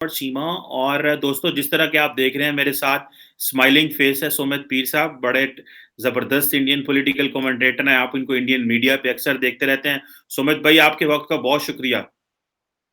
और सीमा और दोस्तों जिस तरह के आप देख रहे हैं मेरे साथ स्माइलिंग फेस है सुमित पीर साहब बड़े जबरदस्त इंडियन पॉलिटिकल कमेंटेटर हैं। आप इनको इंडियन मीडिया पे अक्सर देखते रहते हैं। सुमित भाई आपके वक्त का बहुत शुक्रिया।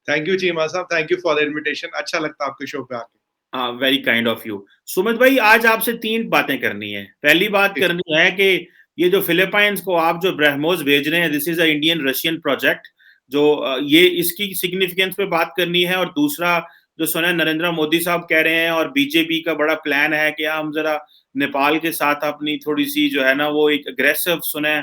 थैंक यू चीमा साहब, thank you for the invitation. अच्छा लगता है आपके शो पे आके। हाँ, very kind of you. Sumit भाई आज आपसे तीन बातें करनी है। पहली बात करनी है कि ये जो फिलीपाइंस को आप जो ब्रह्मोस भेज रहे हैं, this is a Indian Russian project, जो ये इसकी सिग्निफिकेंस पे बात करनी है। और दूसरा जो सुना नरेंद्र मोदी साहब कह रहे हैं और बीजेपी का बड़ा प्लान है कि हम जरा नेपाल के साथ अपनी थोड़ी सी जो है ना वो एक अग्रेसिव सुने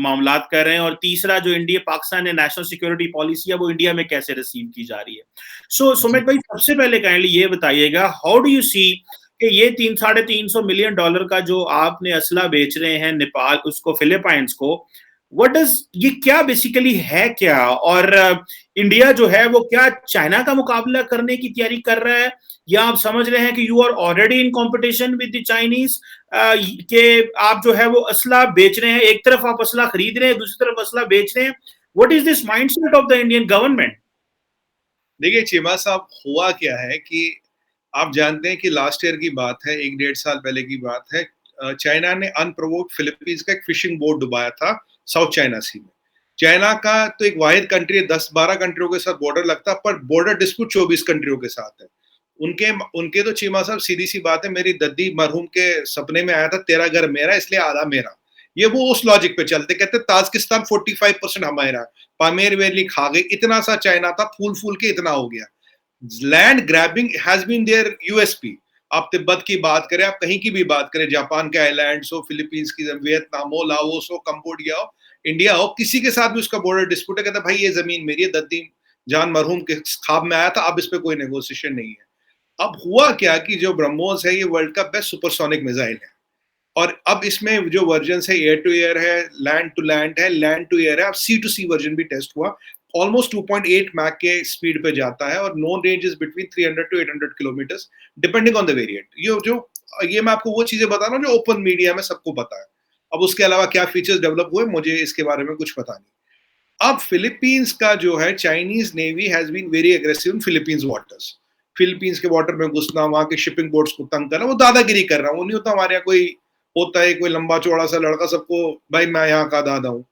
मामलात कर रहे हैं। और तीसरा जो इंडिया पाकिस्तान ने नेशनल सिक्योरिटी पॉलिसी है वो इंडिया में कैसे रिसीव की जा रही है। सो सुमित भाई सबसे पहले काइंडली ये बताइएगा, हाउ डू यू सी कि ये 300-350 मिलियन डॉलर का जो आपने असला बेच रहे हैं नेपाल उसको फिलीपाइंस को, व्हाट डज ये क्या बेसिकली है क्या? और इंडिया जो है वो क्या चाइना का मुकाबला करने की तैयारी कर रहा है, या आप समझ रहे हैं कि you are already in competition with the Chinese, के आप जो है वो असला बेच रहे हैं, एक तरफ आप असला खरीद रहे हैं दूसरी तरफ असला बेच रहे हैं। What is this mindset of the Indian government? देखिए चीमा साहब, हुआ क्या है कि आप जानते हैं कि लास्ट ईयर की बात है, 1-1.5 साल पहले की बात है। चाइना ने अनप्रोवोक्ड फिलीपींस का एक फिशिंग बोट डुबाया था साउथ चाइना सी में। चाइना का तो एक वाहिद कंट्री है, 10-12 कंट्रियों के साथ बॉर्डर लगता है, पर बॉर्डर डिस्प्यूट 24 कंट्रियों के साथ है। उनके उनके तो चीमा साहब सीधी सी बात है, मेरी दद्दी मरहूम के सपने में आया था, तेरा घर मेरा इसलिए आधा मेरा। ये वो उस लॉजिक पे चलते, कहते ताजिकिस्तान 45% हमारा, पामेर वैली खा गई, इतना सा चाइना था, फूल फूल के इतना हो गया। Land grabbing has been their USP. आप तिब्बत की बात करें, आप कहीं की भी बात करें, जापान के आइलैंड्स हो, फिलीपींस की, वियतनाम हो, लाओस हो, कंबोडिया हो, इंडिया हो, किसी के साथ भी उसका बॉर्डर डिस्प्यूट है, कहता भाई ये जमीन मेरी है, दद्दी जान मरहूम के खाब में आया था, अब इस पे कोई नेगोशिएशन नहीं है। अब हुआ क्या कि जो ब्रह्मोस है ये वर्ल्ड का बेस्ट सुपरसोनिक मिसाइल है, और अब इसमें जो वर्जन है, एयर टू एयर है, लैंड टू लैंड है, लैंड टू एयर है, अब सी टू सी वर्जन भी टेस्ट हुआ। ऑलमोस्ट 2.8 मैक के स्पीड पे जाता है, और known range is between 300 to 800 kilometres depending on the variant. ये मैं आपको वो चीजें बता रहा हूँ जो ओपन मीडिया में सबको पता है। अब उसके अलावा क्या फीचर्स डेवलप हुए मुझे इसके बारे में कुछ पता नहीं। अब फिलीपींस का जो है, Chinese navy has been very aggressive in Philippines waters. Philippines के वाटर में घुसना, वहां के शिपिंग बोट्स को तंग करना, वो दादागिरी कर रहा हूँ। नहीं होता हमारे यहाँ कोई होता है कोई लंबा चौड़ा सा लड़का, सबको भाई मैं यहाँ का दादा हूँ।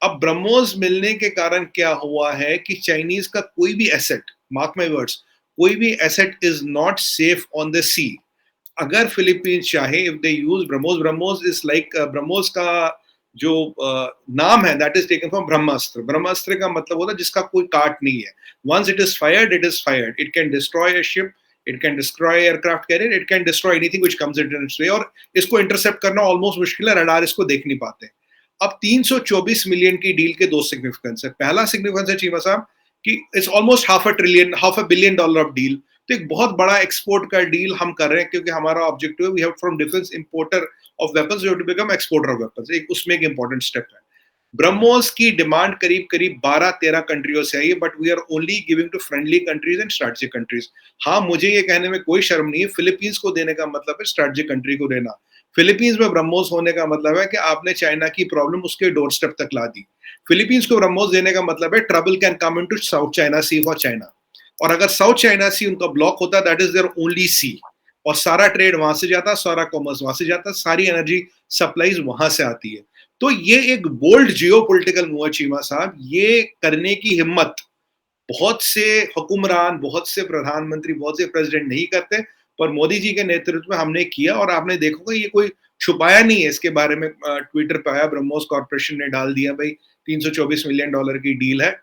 अब ब्रह्मोस मिलने के कारण क्या हुआ है कि चाइनीज का कोई भी एसेट, मार्क माय वर्ड्स, कोई भी asset is not safe on the sea. अगर फिलीपींस चाहे, if they use BrahMos, BrahMos is like, BrahMos का जो नाम है that is taken from Brahmastra. Brahmastra का मतलब होता है जिसका कोई काट नहीं है। Once it is fired, it is fired. It can destroy a ship, it can destroy aircraft carrier, it can destroy anything which comes in its way. और इसको इंटरसेप्ट करना ऑलमोस्ट मुश्किल है, रडार इसको देख नहीं पाते। अब 324 मिलियन की डील के दो सिग्निफिकेंस है। पहला सिग्निफिकेंस है चीमा साहब कि it's almost half a billion dollar of deal. तो एक बहुत बड़ा एक्सपोर्ट का डील हम कर रहे हैं, क्योंकि हमारा ऑब्जेक्टिव है we have from defence importer of weapons to become exporter of weapons. एक उसमें एक इंपॉर्टेंट स्टेप है। ब्रह्मोस की डिमांड करीब करीब 12-13 कंट्रियों से आई है, but we are only giving to friendly countries and strategic countries. हाँ, मुझे ये कहने में कोई शर्म नहीं है, फिलीपींस को देने का मतलब है स्ट्रेटेजिक कंट्री को देना। फिलीपींस में ब्रह्मोस होने का मतलब है कि आपने चाइना की प्रॉब्लम उसके डोर स्टेप तक ला दी। फिलीपींस को ब्रह्मोस देने का मतलब है trouble can come into South China Sea for China. और अगर साउथ चाइना सी उनका ब्लॉक होता है, that is their only sea, और सारा ट्रेड वहां से जाता, सारा कॉमर्स वहां से जाता, सारी एनर्जी सप्लाईज वहां से आती है। तो ये एक बोल्ड जियो पोलिटिकल मूव है चीमा साहब। ये करने की हिम्मत बहुत से हुक्मरान, बहुत से प्रधानमंत्री, बहुत से प्रेसिडेंट नहीं करते, पर मोदी जी के नेतृत्व में हमने किया। और आपने देखोगे ये कोई छुपाया नहीं है, इसके बारे में ट्विटर पे आया, ब्रह्मोस कॉर्पोरेशन ने डाल दिया भाई 324 मिलियन डॉलर की डील है।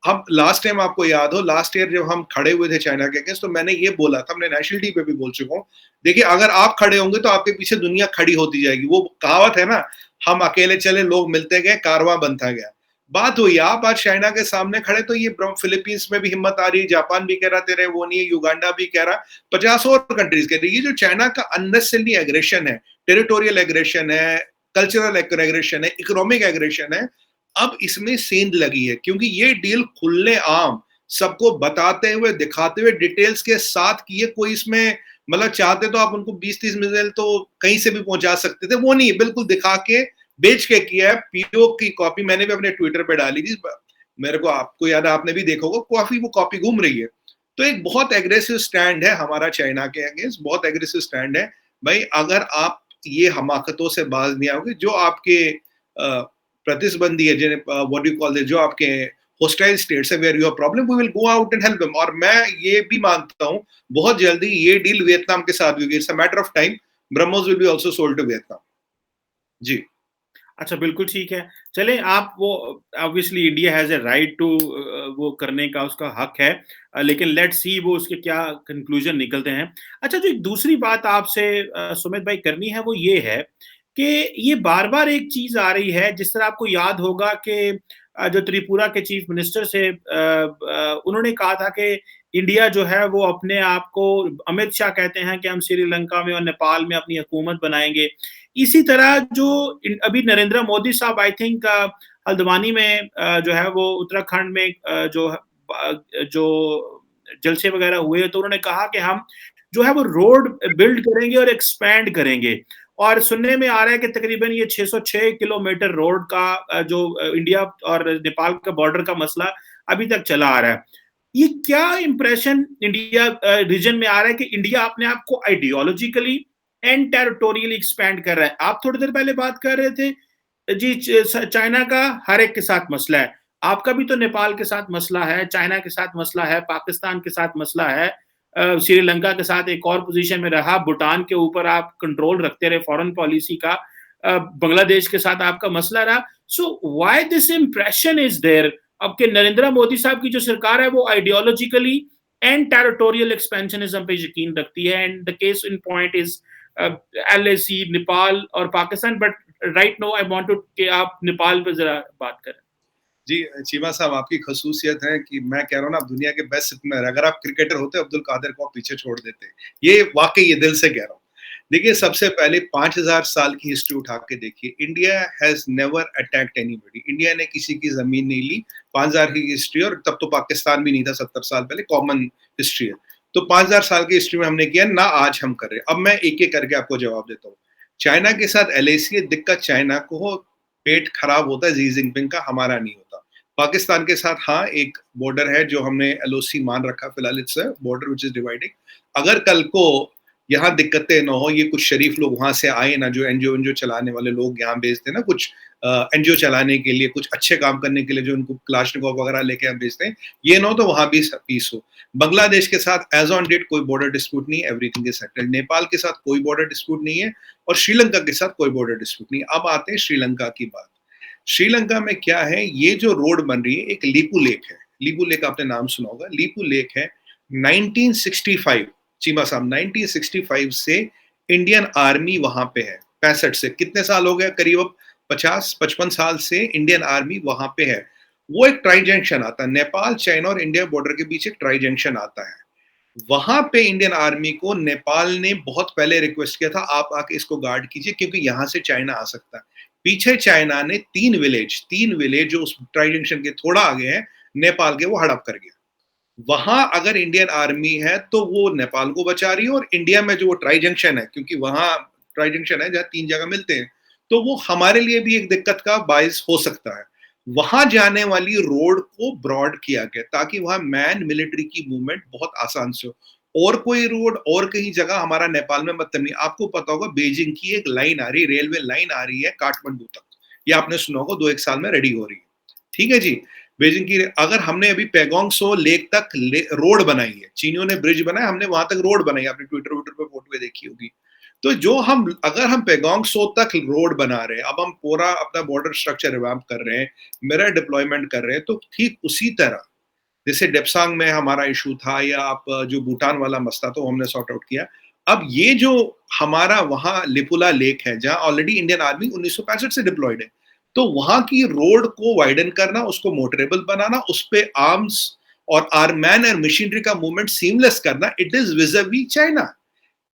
हम लास्ट टाइम आपको याद हो, लास्ट ईयर जब हम खड़े हुए थे चाइना के अगेंस्ट, तो मैंने ये बोला था, हमने नेशनल टीवी पे भी बोल चुका हूँ, देखिए अगर आप खड़े होंगे तो आपके पीछे दुनिया खड़ी होती जाएगी। वो कहावत है ना, हम अकेले चले लोग मिलते गए कारवां बनता गया। बात हुई, आप आज चाइना के सामने खड़े तो ये फिलीपींस में भी हिम्मत आ रही, जापान भी कह रहा तेरे वो नहीं है, युगांडा भी कह रहा, 50 और कंट्रीज कह रही। ये जो चाइना का अननेसेसरी एग्रेशन है, टेरिटोरियल एग्रेशन है, कल्चरल एग्रेशन है, इकोनॉमिक एग्रेशन है, अब इसमें सेंध लगी है। क्योंकि ये डील खुले आम सबको बताते हुए, दिखाते हुए, डिटेल्स के साथ की है। कोई इसमें मतलब चाहते तो आप उनको 20-30 मिसाइल तो कहीं से भी पहुंचा सकते थे, वो नहीं, बिल्कुल दिखा के बेच के किया है। पीओ की कॉपी मैंने भी अपने ट्विटर पे डाली थी, मेरे को, आपको याद है, आपने भी देखा होगा, काफी वो कॉपी घूम रही है। तो एक बहुत एग्रेसिव स्टैंड है हमारा चाइना के अगेंस्ट, बहुत एग्रेसिव स्टैंड है। भाई अगर आप ये हमाकतों से बाज नहीं आओगे, जो आपके प्रतिस्बंधी है, जिन्हें व्हाट यू कॉल, जो आपके होस्टाइल स्टेट्स है, where you have problem, we will go out and help them. और मैं ये भी मानता हूँ बहुत जल्दी ये डील वियतनाम के साथ भी होगी, it's a matter of time, BrahMos will be also sold to Vietnam. जी। अच्छा, बिल्कुल ठीक है। चलें, आप वो obviously India has a right to वो करने का उसका हक है, लेकिन लेट्स सी वो उसके क्या कंक्लूज़न निकलते हैं। अच्छा, जो एक दूसरी बात आपसे सुमित भाई करनी है वो ये है कि ये बार-बार एक चीज़ आ रही है, जिस तरह आपको याद होगा कि जो त्रिपुरा के चीफ मिनिस्टर से उन्होंने कहा था कि इंडिया जो है वो अपने आप को, अमित शाह कहते हैं कि हम श्रीलंका में और नेपाल में अपनी हुकूमत बनाएँगे। इसी तरह जो अभी नरेंद्र मोदी साहब आई थिंक हल्द्वानी में जो है वो उत्तराखंड में जो जलसे वगैरह हुए तो उन्होंने कहा कि हम जो है वो रोड बिल्ड करेंगे और एक्सपैंड करेंगे। और सुनने में आ रहा है कि तकरीबन ये 606 किलोमीटर रोड का जो इंडिया और नेपाल का बॉर्डर का मसला अभी तक चला आ रहा है। ये क्या इंप्रेशन इंडिया रीजन में आ रहा है कि इंडिया अपने आप को आइडियोलॉजिकली एंड टेरिटोरियली एक्सपैंड कर रहा है? आप थोड़ी देर पहले बात कर रहे थे जी, चाइना का हर एक के साथ मसला है। आपका भी तो नेपाल के साथ मसला है, चाइना के साथ मसला है, पाकिस्तान के साथ मसला है, श्रीलंका के साथ एक और पोजीशन में रहा, भूटान के ऊपर आप कंट्रोल रखते रहे फॉरेन पॉलिसी का, बांग्लादेश के साथ आपका मसला रहा। So why this impression is there अब के नरेंद्र मोदी साहब की जो सरकार है वो आइडियोलॉजिकली एंड टेरिटोरियल एक्सपेंशनिज्म पे यकीन रखती है, and the case in point is LAC, Nepal और Pakistan. But right no I want to कि आप नेपाल पे जरा बात करें। जी, चीमा साहब, आपकी खसूसियत है कि मैं कह रहा हूँ ना, आप दुनिया के बेस्ट स्पिनर, अगर आप क्रिकेटर होते अब्दुल कादिर को आप पीछे छोड़ देते। ये वाकई, ये दिल से कह रहा हूँ। देखिए, सबसे पहले 5000 साल की हिस्ट्री उठा के देखिए, India has never attacked anybody. India ने किसी की जमीन नहीं ली। 5000 की हिस्ट्री, और तब तो पाकिस्तान भी नहीं था 70 साल पहले, कॉमन हिस्ट्री है। तो 5000 साल की हिस्ट्री में हमने किया ना, आज हम कर रहे हैं। अब मैं एक एक करके आपको जवाब देता हूँ। चाइना के साथ एलएसी, दिक्कत चाइना को हो, पेट खराब होता है जी जिनपिंग का, हमारा नहीं होता। पाकिस्तान के साथ हाँ, एक बॉर्डर है जो हमने एलओसी मान रखा फिलहाल, its border which is dividing. अगर कल को यहाँ दिक्कतें ना हो, ये कुछ शरीफ लोग वहां से आए ना, जो एनजीओ एनजीओ चलाने वाले लोग यहाँ भेजते हैं ना, कुछ एनजीओ चलाने के लिए, कुछ अच्छे काम करने के लिए, जो उनको क्लाशनिकोव वगैरह लेके हम भेजते हैं, ये ना हो तो वहां भी पीस हो। बांग्लादेश के साथ एज ऑन डेट कोई बॉर्डर डिस्प्यूट नहीं है, एवरीथिंग इज सेटल्ड। नेपाल के साथ कोई बॉर्डर डिस्प्यूट नहीं है, और श्रीलंका के साथ कोई बॉर्डर डिस्प्यूट नहीं है। अब आते हैं श्रीलंका की बात। श्रीलंका में क्या है, ये जो रोड बन रही है, एक लीपू लेक है। लीपू लेक आपने नाम सुना होगा, लीपू लेक है। 1965, चीमा साहब, 1965 से इंडियन आर्मी वहां पे है। 65 से कितने साल हो गए, करीब 50-55 साल से इंडियन आर्मी वहां पे है। वो एक ट्राई जंक्शन आता है, नेपाल, चाइना और इंडिया बॉर्डर के बीच एक ट्राई जंक्शन आता है। वहां पे इंडियन आर्मी को नेपाल ने बहुत पहले रिक्वेस्ट किया था, आप आके इसको गार्ड कीजिए, क्योंकि यहां से चाइना आ सकता है। पीछे चाइना ने 3 विलेज जो उस ट्राई जंक्शन के थोड़ा आगे हैं नेपाल के, वो हड़प कर गया। वहां अगर इंडियन आर्मी है तो वो नेपाल को बचा रही है, और इंडिया में जो वो ट्राई जंक्शन है, क्योंकि वहां ट्राई जंक्शन है जहां 3 जगह मिलते हैं, तो वो हमारे लिए भी एक दिक्कत का बायस हो सकता है। वहां जाने वाली रोड को ब्रॉड किया गया ताकि वहां मैन मिलिट्री की मूवमेंट बहुत आसान से हो। और कोई रोड और कहीं जगह हमारा नेपाल में मतलब नहीं। आपको पता होगा, बीजिंग की एक लाइन आ रही है, रेलवे लाइन आ रही है काठमांडू तक, ये आपने सुना होगा, 2-1 साल में रेडी हो रही है। ठीक है जी। बीजिंग की, अगर हमने अभी पेगोंग सो लेक तक रोड बनाई है, चीनियों ने ब्रिज बनाया, हमने वहां तक रोड बनाई, आपने ट्विटर पे फोटो देखी होगी। तो जो हम, अगर हम पेगोंग सो तक रोड बना रहे हैं, अब हम पूरा अपना बॉर्डर स्ट्रक्चर रिवैम्प कर रहे हैं, मिरर डिप्लॉयमेंट कर रहे हैं, तो ठीक उसी तरह जैसे डेप्सांग में हमारा इशू था, या आप जो भूटान वाला मसला, तो हमने सॉर्ट आउट किया। अब ये जो हमारा वहां लिपुला लेक है, जहां ऑलरेडी इंडियन आर्मी 1965 से डिप्लॉयड है, तो वहां की रोड को वाइडन करना, उसको मोटरेबल बनाना, उस पे आर्म्स और आर्मैन और मशीनरी का मूवमेंट सीमलेस करना, इट इज विज़-वी चाइना।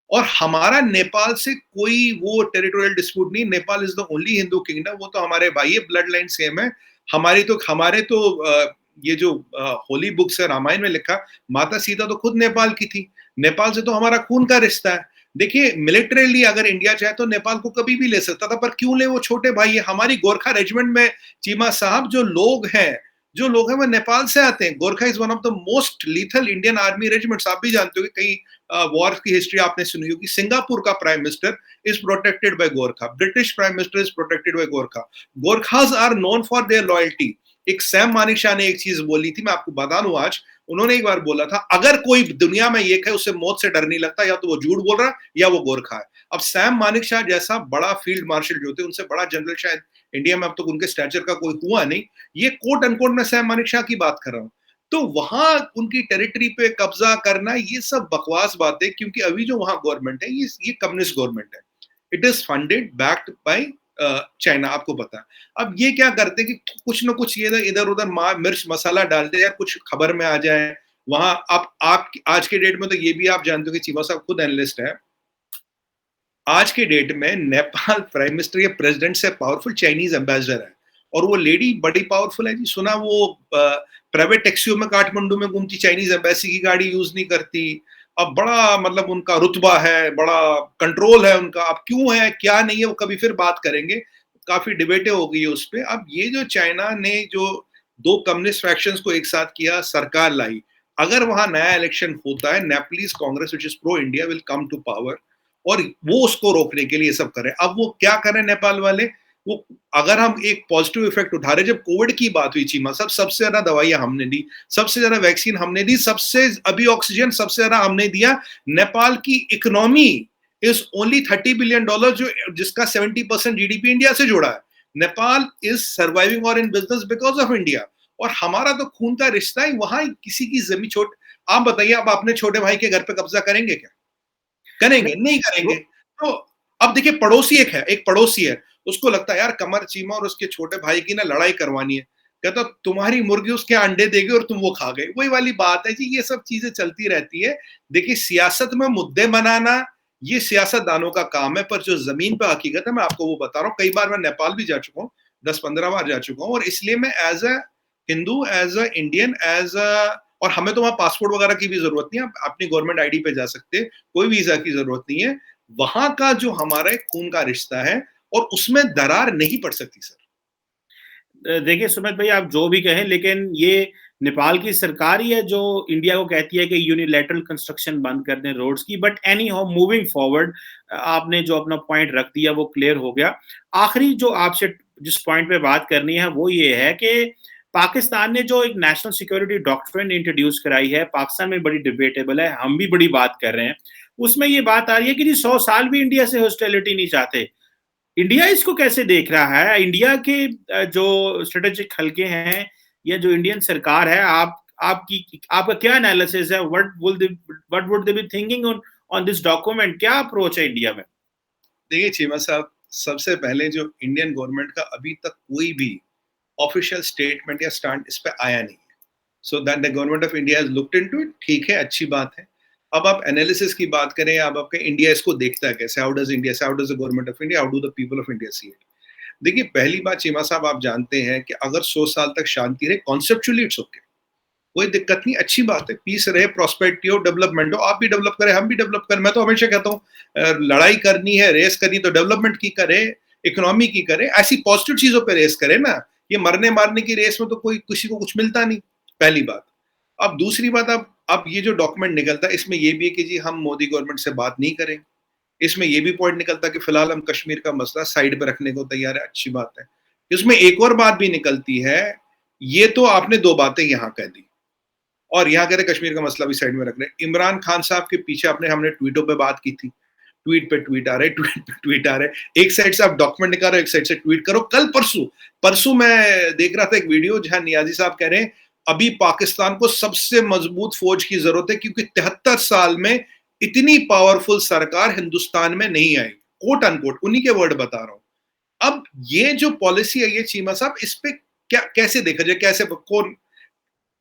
और हमारा नेपाल से कोई वो टेरिटोरियल डिस्प्यूट नहीं। Nepal is the only Hindu kingdom, वो तो हमारे भाई है, ब्लड लाइन सेम है। हमारे तो ये जो होली बुक्स है, रामायण में लिखा, माता सीता तो खुद नेपाल की थी। नेपाल से तो हमारा खून का रिश्ता है। देखिए, मिलिटरीली अगर इंडिया चाहे तो नेपाल को कभी भी ले सकता था, पर क्यों ले, वो छोटे भाई है। हमारी गोरखा रेजिमेंट में, चीमा साहब, जो लोग हैं जो लोग हैं वो नेपाल से आते हैं। Gorkha is one of the most lethal Indian army regiments. आप भी जानते हो कि कई वॉर की हिस्ट्री आपने सुनी होगी। सिंगापुर का prime minister is protected by Gorkha, British prime minister is protected by Gorkha. Gorkhas are known for their loyalty. एक सैम मानिकशाह ने एक चीज बोली थी, मैं आपको बता दूं आज, उन्होंने एक बार बोला था, अगर कोई दुनिया में ये कहे उसे मौत से डर नहीं लगता, या तो वो झूठ बोल रहा है या वो गोरखा है। अब सैम मानिकशाह जैसा बड़ा फील्ड मार्शल जो थे, उनसे बड़ा जनरल शायद इंडिया में अब तक उनके स्टैचर का कोई हुआ नहीं। ये कोट अनकोट में सैम मानिकशाह की बात कर रहा हूं। तो वहां उनकी टेरिटरी पे कब्जा करना, ये सब बकवास बातें, क्योंकि अभी जो वहां गवर्नमेंट है ये कम्युनिस्ट गवर्नमेंट है। It is funded backed by China, आपको पता है। अब ये क्या करते हैं कि कुछ ना कुछ ये इधर उधर मिर्च मसाला डालते हैं, कुछ खबर में आ जाए वहां। आप आज के डेट में तो ये भी आप जानते हो कि चीमा साहब खुद एनालिस्ट है, आज के डेट में नेपाल प्राइम मिनिस्टर या प्रेसिडेंट से पावरफुल चाइनीज एम्बेसडर है। और वो लेडी बड़ी पावरफुल है जी। सुना वो प्राइवेट टैक्सियों में काठमांडू में घूमती, चाइनीज एम्बेसी की गाड़ी यूज नहीं करती। अब बड़ा मतलब उनका रुतबा है, बड़ा कंट्रोल है उनका। अब क्यों है क्या नहीं है वो कभी फिर बात करेंगे, काफी डिबेटें हो गई है उस पर। अब ये जो चाइना ने जो दो कम्युनिस्ट फैक्शंस को एक साथ किया, सरकार लाई, अगर वहां नया इलेक्शन होता है, Nepalese Congress which is pro India will come to power, और वो उसको रोकने के लिए सब कर रहे हैं। अब वो क्या कर रहे हैं नेपाल वाले, वो अगर हम एक पॉजिटिव इफेक्ट उठा रहे, जब कोविड की बात हुई चीमा साहब, सबसे ज्यादा दवाइयां हमने दी, सबसे ज्यादा वैक्सीन हमने दी, सबसे अभी ऑक्सीजन सबसे ज्यादा हमने दिया। नेपाल की इकोनॉमी इज ओनली $30 बिलियन, जो जिसका 70% जीडीपी इंडिया से जुड़ा है। नेपाल इज सर्वाइविंग और in business because of India. और हमारा तो खून का रिश्ता है, वहां किसी की जमीन छोट, आप बताइए, आप अपने छोटे भाई के घर पे कब्जा करेंगे क्या? करेंगे नहीं करेंगे। तो अब देखिए, पड़ोसी एक पड़ोसी है, उसको लगता है यार कमर चीमा और उसके छोटे भाई की ना लड़ाई करवानी है, कहता तुम्हारी मुर्गी उसके अंडे देगी और तुम वो खा गए। वही वाली बात है जी, ये सब चीजें चलती रहती है। देखिए, सियासत में मुद्दे बनाना ये सियासतदानों का काम है, पर जो जमीन पे हकीकत है मैं आपको वो बता रहा हूँ। कई बार मैं नेपाल भी जा चुका हूँ, 10-15 बार जा चुका हूँ, और इसलिए मैं as a Hindu, as a Indian, as a, और हमें तो वहां पासपोर्ट वगैरह की भी जरूरत नहीं है, आप अपनी गवर्नमेंट आईडी पे जा सकते, कोई वीजा की जरूरत नहीं है। वहां का जो हमारा खून का रिश्ता है, और उसमें दरार नहीं पड़ सकती सर। देखिए सुमित भाई, आप जो भी कहें, लेकिन ये नेपाल की सरकार ही है जो इंडिया को कहती है कि यूनिलैटरल कंस्ट्रक्शन बंद कर दें रोड्स की। But any how, moving forward, आपने जो अपना पॉइंट रख दिया वो क्लियर हो गया। आखिरी जो आपसे जिस पॉइंट पे बात करनी है वो ये है कि पाकिस्तान ने जो एक नेशनल सिक्योरिटी डॉक्ट्रिन इंट्रोड्यूस कराई है, पाकिस्तान में बड़ी डिबेटेबल है, हम भी बड़ी बात कर रहे हैं। उसमें ये बात आ रही है कि जी 100 साल भी इंडिया से हॉस्टिलिटी नहीं चाहते। इंडिया इसको कैसे देख रहा है? इंडिया के जो स्ट्रेटेजिक हलके हैं या जो इंडियन सरकार है, आपका क्या एनालिसिस है? What would they be thinking on this document? क्या अप्रोच है इंडिया में? देखिए चीमा साहब, सबसे पहले जो इंडियन गवर्नमेंट का अभी तक कोई भी ऑफिशियल स्टेटमेंट या स्टैंड इस पे आया नहीं है। So that the government of India has looked into it, ठीक है, अच्छी बात है। अब आप एनालिसिस की बात करें, अब आपके इंडिया इसको देखता है कैसे, how does India, how does the government of India, how do the people of India see it. देखिए, पहली बात चीमा साहब, आप जानते हैं कि अगर 100 साल तक शांति रहे, कॉन्सेप्चुअली इट्स ओके, कोई दिक्कत नहीं, अच्छी बात है। पीस रहे, प्रॉस्पेरिटी हो, डेवलपमेंट हो, आप भी डेवलप करें, हम भी डेवलप करें। मैं तो हमेशा कहता हूँ, लड़ाई करनी है, रेस करनी, तो डेवलपमेंट की करे, इकोनॉमी की करे, ऐसी पॉजिटिव चीजों पे रेस करे ना। ये मरने मारने की रेस में तो कोई किसी को कुछ मिलता नहीं, पहली बात। अब दूसरी बात, अब ये जो डॉक्यूमेंट निकलता है, इसमें ये भी है कि जी हम मोदी गवर्नमेंट से बात नहीं करेंगे। इसमें ये भी पॉइंट निकलता है कि फिलहाल हम कश्मीर का मसला साइड पे रखने को तैयार है, अच्छी बात है। इसमें एक और बात भी निकलती है, ये तो आपने दो बातें यहाँ कह दी, और यहाँ कहते कश्मीर का मसला भी साइड में रख रहे हैं। इमरान खान साहब के पीछे हमने ट्वीटों पे बात की थी, ट्वीट पे ट्वीट आ रहे, ट्वीट पे ट्वीट आ रहे। एक साइड से आप डॉक्यूमेंट निकालो, एक साइड से ट्वीट करो। कल परसों परसों मैं देख रहा था एक वीडियो, जहां नियाजी साहब कह रहे हैं अभी पाकिस्तान को सबसे मजबूत फौज की जरूरत है, क्योंकि 73 साल में इतनी पावरफुल सरकार हिंदुस्तान में नहीं आई, कोट अनकोट, उन्हीं के वर्ड बता रहा हूं। अब ये जो पॉलिसी है ये चीमा साहब, इस पे क्या कैसे देखा जाए, कैसे कौन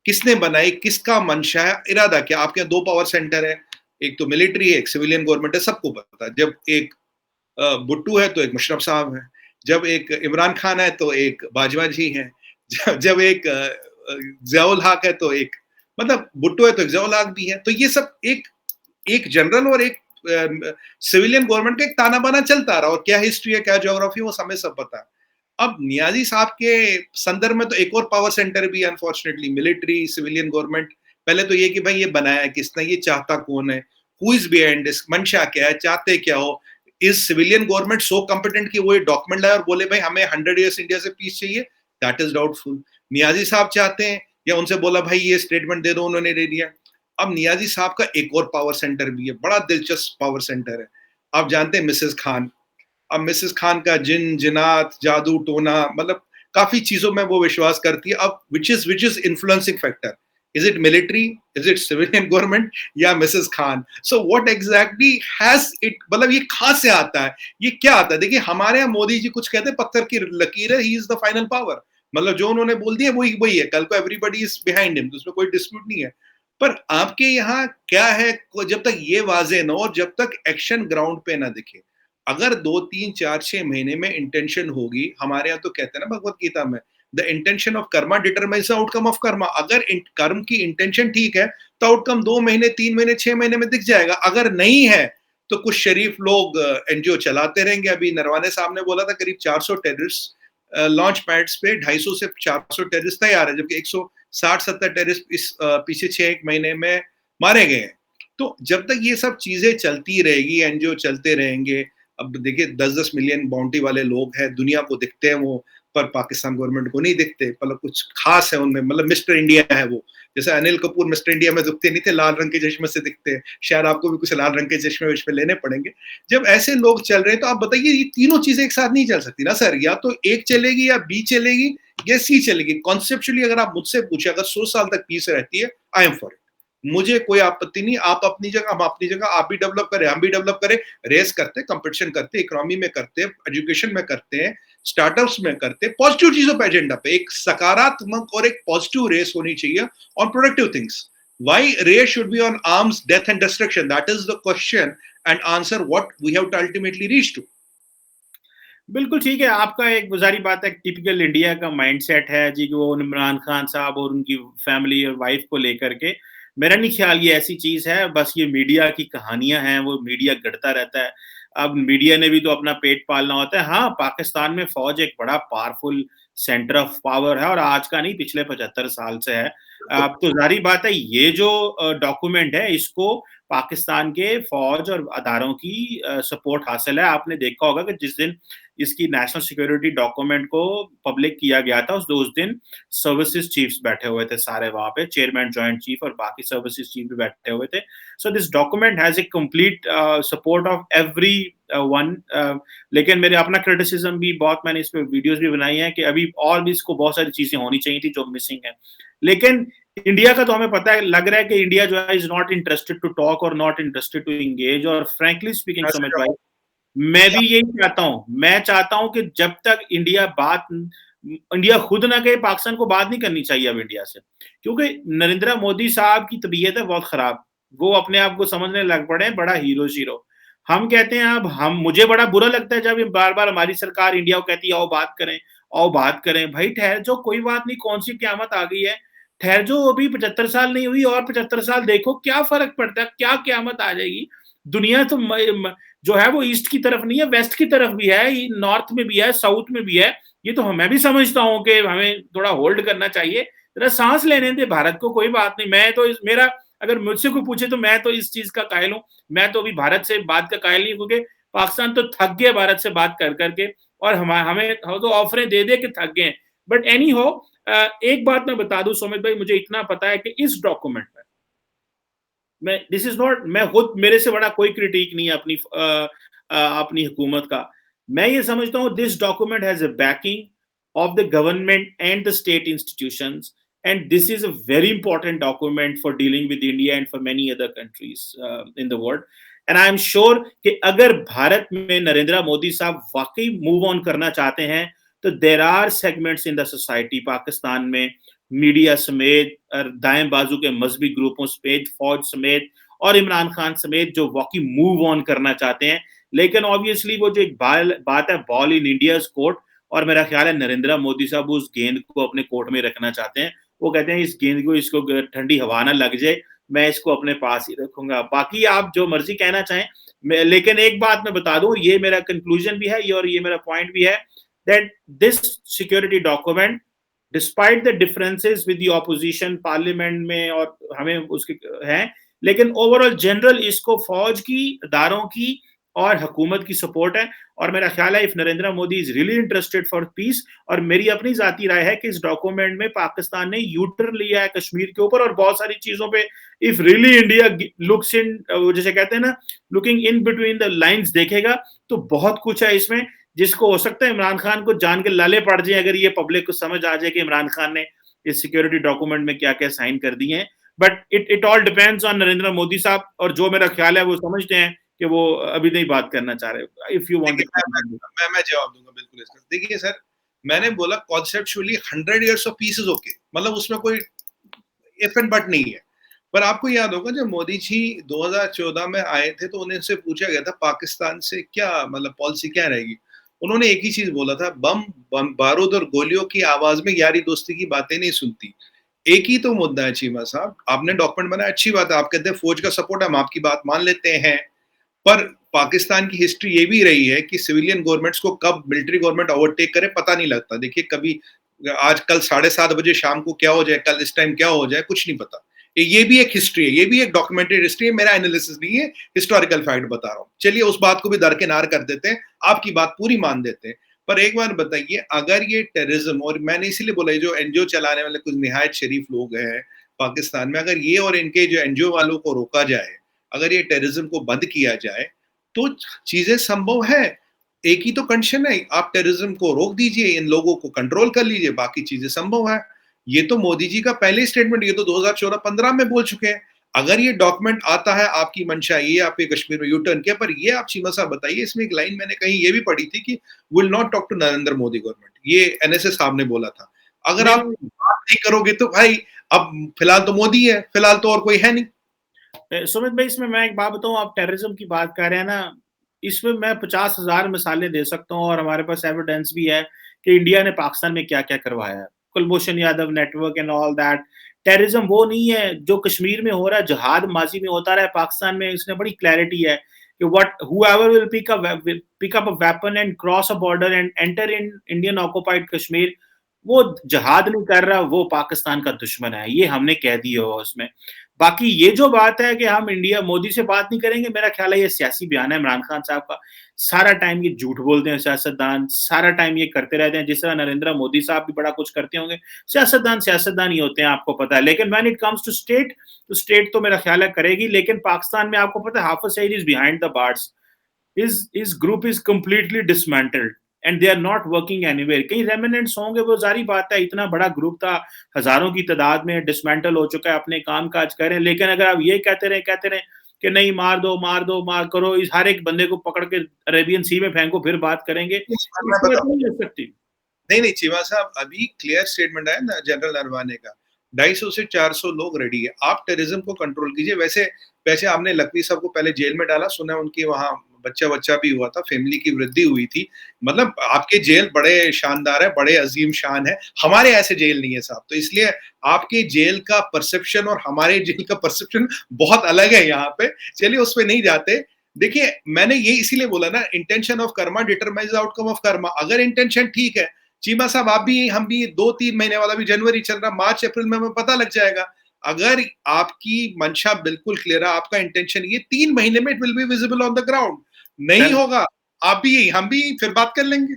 किसने बनाई, किसका मंशा है, इरादा क्या? आपके यहाँ दो पावर सेंटर है, एक तो मिलिट्री है, एक सिविलियन गवर्नमेंट है, सबको पता है। जब एक भुट्टो है तो एक मुशर्रफ साहब है, जब एक इमरान खान है तो एक बाजवा जी है, जब एक ज़ियाउल हक है तो एक, मतलब भुट्टो है तो एक ज़ियाउल हक भी है। तो ये सब एक एक जनरल और एक सिविलियन गवर्नमेंट का एक ताना बाना चलता रहा, और क्या हिस्ट्री है, क्या ज्योग्राफी, वो हमें सब पता है। अब नियाजी साहब के संदर्भ में तो एक और पावर सेंटर भी अनफॉर्चुनेटली, मिलिट्री, सिविलियन गवर्नमेंट। पहले तो ये कि भाई ये बनाया किसने, ये चाहता कौन है, हु इज बिहाइंड दिस, मंशा क्या है, चाहते क्या हो। Is civilian government so competent कि वो ये डॉक्यूमेंट लाए और बोले भाई हमें 100 ईयर्स इंडिया से पीस चाहिए? That is doubtful. Niazi Sahab चाहते हैं या उनसे बोला भाई ये स्टेटमेंट दे दो, उन्होंने दे दिया। अब नियाजी साहब का एक और पावर सेंटर भी है, बड़ा दिलचस्प पावर सेंटर है। आप जानते हैं मिसेस खान। अब मिसेस खान का जिन जिनात, जादू टोना, मतलब काफी चीजों में वो विश्वास करती है। अब which is influencing factor, is it military, is it civilian government, या Mrs Khan? So what exactly has it, मतलब ये कहां से आता है, ये क्या आता है? देखिए हमारे यहाँ मोदी जी कुछ कहते हैं पत्थर की लकीर है, he is the final power, मतलब जो उन्होंने बोल दिया वही वही है, कल को एवरीबडी इज बिहाइंड हिम, तो उसमें कोई डिस्प्यूट नहीं है। पर आपके यहाँ क्या है, जब तक ये वाजे न हो और जब तक एक्शन ग्राउंड पे ना दिखे, अगर 2 3 4 6 महीने में इंटेंशन होगी, हमारे यहाँ तो कहते हैं ना भगवत गीता में, the intention of Karma determines the outcome of Karma. अगर कर्म की इंटेंशन ठीक है तो आउटकम 2 महीने, 3 महीने, 6 महीने में दिख जाएगा। अगर नहीं है तो कुछ शरीफ लोग एनजीओ चलाते रहेंगे। अभी नरवाने साहब ने बोला था करीब 400 टेररिस्ट लॉन्च पैड्स पे 250 से 400 टेररिस्ट तैयार है, जबकि 160-70 टेररिस्ट इस पीछे 6 1 महीने में मारे गए हैं। तो जब तक ये सब चीजें चलती रहेगी, एनजीओ चलते रहेंगे। अब देखिए 10-10 मिलियन बाउंड्री वाले लोग हैं, दुनिया को दिखते हैं वो, पर पाकिस्तान गवर्नमेंट को नहीं दिखते। मतलब कुछ खास है उनमें, मतलब मिस्टर इंडिया है वो। जैसे अनिल कपूर मिस्टर इंडिया में दिखते नहीं थे, लाल रंग के चश्मे से दिखते हैं, शायद आपको भी कुछ लाल रंग के चश्मे विश्मे लेने पड़ेंगे। जब ऐसे लोग चल रहे हैं तो आप बताइए ये तीनों चीजें एक साथ नहीं चल सकती ना सर, या तो एक चलेगी या बी चलेगी या सी चलेगी। कॉन्सेप्चुअली अगर आप मुझसे पूछे, अगर 100 साल तक पीस रहती है, आई एम फॉर इट, मुझे कोई आपत्ति नहीं। आप अपनी जगह, हम अपनी जगह, आप भी डेवलप करें, हम भी डेवलप करें, रेस करते, कंपटीशन करते, इकोनॉमी में करते, एजुकेशन में करते हैं, स्टार्टअप्स में करते, पॉजिटिव चीजों पे एजेंडा पे एक सकारात्मक और एक पॉजिटिव रेस होनी चाहिए on productive things. Why race should be on arms, death and destruction? That is the question and answer what we have to ultimately reach to. बिल्कुल ठीक है, आपका एक गुजारी बात है, टिपिकल इंडिया का माइंडसेट है जी, वो इमरान खान साहब और उनकी फैमिली और वाइफ को लेकर के। मेरा नहीं ख्याल ये ऐसी चीज़ है, बस ये मीडिया की कहानियाँ हैं, वो मीडिया गढ़ता रहता है। अब मीडिया ने भी तो अपना पेट पालना होता है। हाँ, पाकिस्तान में फ़ौज एक बड़ा पावरफुल सेंटर ऑफ पावर है और आज का नहीं, पिछले 75 साल से है। अब तो ज़ाहिर बात है, ये जो डॉक्यूमेंट है, इसको पाकिस्तान के फ़ौज और अदारों की सपोर्ट हासिल है। आपने देखा होगा कि जिस दिन इसकी नेशनल सिक्योरिटी डॉक्यूमेंट को पब्लिक किया गया था, उस दिन सर्विसेज चीफ्स बैठे हुए थे सारे वहां पे, चेयरमैन, जॉइंट चीफ और बाकी सर्विसेज चीफ भी बैठे हुए थे। So this document has a complete support of every one. लेकिन मेरे अपना क्रिटिसिज्म भी बहुत, मैंने इस पे वीडियोस भी बनाई है कि अभी और भी इसको बहुत सारी चीजें होनी चाहिए थी जो मिसिंग है। लेकिन इंडिया का तो हमें पता है, लग रहा है कि इंडिया जो है is not interested to talk और नॉट इंटरेस्टेड टू एंगेज। और फ्रैंकली स्पीकिंग सुमित भाई, मैं भी यही चाहता हूं। मैं चाहता हूं कि जब तक इंडिया खुद ना कहे, पाकिस्तान को बात नहीं करनी चाहिए अब इंडिया से, क्योंकि नरेंद्र मोदी साहब की तबीयत है बहुत खराब। वो अपने आप को समझने लग पड़े बड़ा हीरो शीरो। हम कहते हैं, अब हम, मुझे बड़ा बुरा लगता है जब बार बार हमारी सरकार इंडिया को कहती है आओ बात करें, आओ बात करें। भाई ठहर जो, कोई बात नहीं, कौन सी क्यामत आ गई है, ठहर जो, अभी 75 साल नहीं हुई और 75 साल देखो, क्या फर्क पड़ता है, क्या क्यामत आ जाएगी। दुनिया तो जो है वो ईस्ट की तरफ नहीं है, वेस्ट की तरफ भी है, नॉर्थ में भी है, साउथ में भी है। ये तो मैं भी समझता हूं कि हमें थोड़ा होल्ड करना चाहिए, जरा सांस लेने दे भारत को। कोई बात नहीं, मैं तो मेरा, अगर मुझसे कोई पूछे तो मैं तो इस चीज का कायल हूं। मैं तो अभी भारत से बात का कायल नहीं, क्योंकि पाकिस्तान तो थक गया भारत से बात कर करके, और हमें तो ऑफरें दे दे के थक गए। बट एनी हो, एक बात मैं बता दूं सुमित भाई, मुझे इतना पता है कि इस डॉक्यूमेंट में, मैं, दिस इज नॉट, मैं खुद, मेरे से बड़ा कोई क्रिटिक नहीं है अपनी हुकूमत का। मैं ये समझता हूँ this document has a banking of the government and the state institutions, and this is a very important document for dealing with India and for many other countries in the world. And I am sure कि अगर भारत में नरेंद्र मोदी साहब वाकई move on करना चाहते हैं, तो there are segments in the society, Pakistan में मीडिया समेत, दाएं बाजू के मजहबी ग्रुपों समेत, फौज समेत और इमरान खान समेत, जो वाकई मूव ऑन करना चाहते हैं। लेकिन ऑब्वियसली वो जो एक बात है, बॉल इन इंडिया कोर्ट, और मेरा ख्याल है नरेंद्र मोदी साहब उस गेंद को अपने कोर्ट में रखना चाहते हैं। वो कहते हैं इस गेंद को, इसको ठंडी हवा ना लग जाए, मैं इसको अपने पास ही रखूंगा। बाकी आप जो मर्जी कहना चाहें, लेकिन एक बात मैं बता दूं, ये मेरा कंक्लूजन भी है, और ये मेरा पॉइंट भी है। that this security document, despite the differences with the opposition parliament में और हमें उसके हैं, लेकिन ओवरऑल जनरल इसको फौज की, इदारों की और हुकूमत की सपोर्ट है। और मेरा ख्याल है if Narendra Modi is really interested for piece, और मेरी अपनी जाती राय है कि इस डॉक्यूमेंट में पाकिस्तान ने यूटर्न लिया है कश्मीर के ऊपर और बहुत सारी चीजों पे। If really India looks in, जैसे कहते हैं ना, looking in between the lines देखेगा, तो बहुत कुछ है इसमें जिसको हो सकता है इमरान खान को जान के लाले पड़ जाए अगर ये पब्लिक को समझ आ जाए कि इमरान खान ने इस सिक्योरिटी डॉक्यूमेंट में क्या क्या साइन कर दिए हैं। But it all depends on Narendra Modi साहब, और जो मेरा ख्याल है वो समझते हैं कि वो अभी नहीं बात करना चाह रहे। इफ यू वांट मैं जवाब दूंगा बिल्कुल इसका। देखिए सर, मैंने बोला conceptually 100 years of peace is okay, मतलब उसमें कोई इफ एंड बट नहीं है। पर आपको याद होगा जब मोदी जी 2014 में आए थे तो उन्हें से पूछा गया था पाकिस्तान से क्या मतलब पॉलिसी क्या रहेगी। उन्होंने एक ही चीज बोला था, बम बारूद और गोलियों की आवाज में यारी दोस्ती की बातें नहीं सुनती। एक ही तो मुद्दा है चीमा साहब, आपने डॉक्यूमेंट बनाया, अच्छी बात है, आप कहते हैं फौज का सपोर्ट, हम आपकी बात मान लेते हैं। पर पाकिस्तान की हिस्ट्री ये भी रही है कि सिविलियन गवर्नमेंट्स को कब मिलिट्री गवर्नमेंट ओवरटेक करे पता नहीं लगता। देखिए कभी आज कल 7:30 बजे शाम को क्या हो जाए, कल इस टाइम क्या हो जाए, कुछ नहीं पता। ये भी एक हिस्ट्री है, ये भी एक डॉक्यूमेंटेड हिस्ट्री है, मेरा एनालिसिस नहीं है, हिस्टोरिकल फैक्ट बता रहा हूँ। चलिए उस बात को भी दरकिनार कर देते हैं, आपकी बात पूरी मान देते हैं। पर एक बार बताइए, अगर ये टेररिज्म, और मैंने इसीलिए बोला जो एनजीओ चलाने वाले कुछ निहायत शरीफ लोग हैं पाकिस्तान में, अगर ये और इनके जो एनजीओ वालों को रोका जाए, अगर ये टेररिज्म को बंद किया जाए तो चीजें संभव है। एक ही तो कंडीशन है, आप टेररिज्म को रोक दीजिए, इन लोगों को कंट्रोल कर लीजिए, बाकी चीजें संभव है। ये तो मोदी जी का पहले स्टेटमेंट, ये तो 2014-15 में बोल चुके हैं। अगर ये डॉक्यूमेंट आता है, आपकी मंशा ये आपके कश्मीर में यूटर्न के, पर ये आप चीमा साहब बताइए, इसमें एक लाइन मैंने कहीं ये भी पढ़ी थी कि will not talk to Narendra Modi government, ये एनएसए साहब ने बोला था। अगर आप बात नहीं करोगे तो भाई अब फिलहाल तो मोदी है, फिलहाल तो और कोई है नहीं। सुमित भाई, इसमें मैं एक बात बताऊं, आप टेररिज्म की बात कर रहे हैं ना, इसमें मैं 50,000 मिसालें दे सकता हूँ और हमारे पास एविडेंस भी है कि इंडिया ने पाकिस्तान में क्या क्या करवाया है। Kulbhushan Yadav network and all that. Terrorism वो नहीं है जो कश्मीर में हो रहा है, जहाद माजी में होता रहा है, पाकिस्तान में इसमें बड़ी क्लैरिटी है कि what whoever will pick up a weapon and cross a border and enter in Indian occupied Kashmir, वो जहाद नहीं कर रहा, वो पाकिस्तान का दुश्मन है, ये हमने कह दिया हो उसमें। बाकी ये जो बात है कि हम इंडिया मोदी से बात नहीं करेंगे, मेरा ख्याल है ये सियासी बयान है इमरान खान साहब का। सारा टाइम ये झूठ बोलते हैं सियासतदान, सारा टाइम ये करते रहते हैं, जिस तरह नरेंद्र मोदी साहब भी बड़ा कुछ करते होंगे। सियासतदान ही होते हैं, आपको पता है। लेकिन when it comes to state, तो स्टेट तो मेरा ख्याल है करेगी, लेकिन पाकिस्तान में आपको पता है Hafiz Saeed is behind the bars, his group is completely dismantled and they are not working anywhere। कहीं रेमिनेंट्स होंगे, वो जारी बात है, इतना बड़ा ग्रुप था, हजारों की तादाद में डिसमेंटल हो चुका है, अपने काम काज करें। लेकिन अगर आप ये कहते रहे कि नहीं मार दो मार करो, इस हर एक बंदे को पकड़ के अरेबियन सी में फेंको, फिर बात करेंगे, नहीं हो सकती। नहीं चीमा साहब, अभी क्लियर स्टेटमेंट आया ना जनरल नरवाने का, 250 से 400 लोग रेडी है, आप टेररिज्म को कंट्रोल कीजिए। वैसे आपने लखवी साहब को पहले जेल में डाला, सुना उनकी वहां बच्चा भी हुआ था, फैमिली की वृद्धि हुई थी। मतलब आपके जेल बड़े शानदार है, बड़े अजीम शान है, हमारे ऐसे जेल नहीं है साहब। तो इसलिए आपके जेल का परसेप्शन और हमारे जेल का परसेप्शन बहुत अलग है यहाँ पे। चलिए उस पर नहीं जाते। देखिए मैंने ये इसीलिए बोला ना, intention of Karma determines outcome of Karma. अगर इंटेंशन ठीक है चीमा साहब, आप भी हम भी 2-3 महीने वाला भी जनवरी चल रहा, मार्च अप्रैल में हमें पता लग जाएगा। अगर आपकी मंशा बिल्कुल क्लियर है, आपका इंटेंशन ये 3 महीने में it will be visible on the ground. नहीं होगा, आप भी हम भी फिर बात कर लेंगे।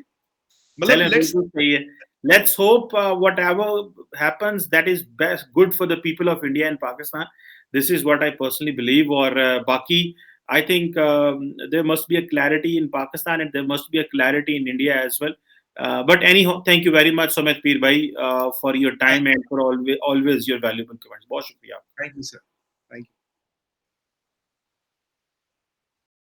मतलब let's hope whatever happens, that is best good for the people of India and Pakistan. This is what I personally believe। और बाकी I think there must be a clarity in Pakistan and there must be a clarity in India as well। But anyhow, thank you very much Sumit Peer bhai for your time and for always your valuable comments। बहुत शुक्रिया। Thank you sir, thank you।